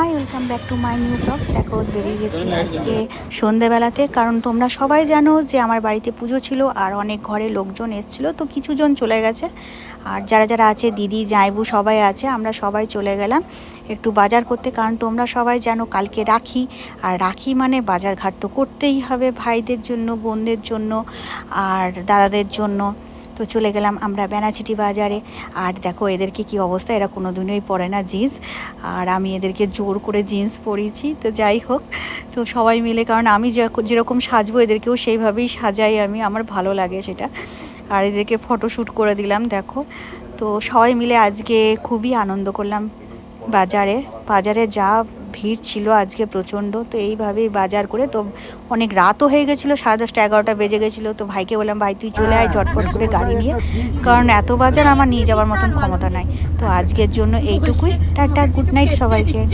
High, welcome back to my new blog. দেখো বেরিয়ে গেছি আজকে সন্ধেবেলাতে, কারণ তোমরা সবাই জানো যে আমার বাড়িতে পুজো ছিল আর অনেক ঘরে লোকজন এসেছিলো, তো কিছুজন চলে গেছে আর যারা যারা আছে দিদি জামাইবু সবাই আছে, আমরা সবাই চলে গেলাম একটু বাজার করতে। কারণ তোমরা সবাই জানো কালকে রাখি, আর রাখি মানে বাজার ঘাট তো করতেই হবে ভাইদের জন্য, বোনদের জন্য আর দাদাদের জন্য। তো চলে গেলাম আমরা বেনাচিটি বাজারে। আর দেখো এদেরকে কি অবস্থা, এরা কোনো দিনই পরে না জিন্স, আর আমি এদেরকে জোর করে জিন্স পরিয়েছি। তো যাই হোক, তো সবাই মিলে, কারণ আমি যেরকম সাজবো এদেরকেও সেইভাবেই সাজাই আমি, আমার ভালো লাগে সেটা। আর এদেরকে ফটোশ্যুট করে দিলাম দেখো। তো সবাই মিলে আজকে খুবই আনন্দ করলাম। বাজারে যা ভিড় ছিল আজকে প্রচণ্ড। তো এইভাবেই বাজার করে, তো অনেক রাতও হয়ে গেছিলো, 10:30 11টা বেজে গেছিলো। তো ভাইকে বললাম, ভাই তুই চলে আয় ঝটপট করে গাড়ি নিয়ে, কারণ এত বাজার আমার নিয়ে যাওয়ার মতন ক্ষমতা নাই। তো আজকের জন্য এইটুকুই, টাটা, গুড নাইট সবাইকে।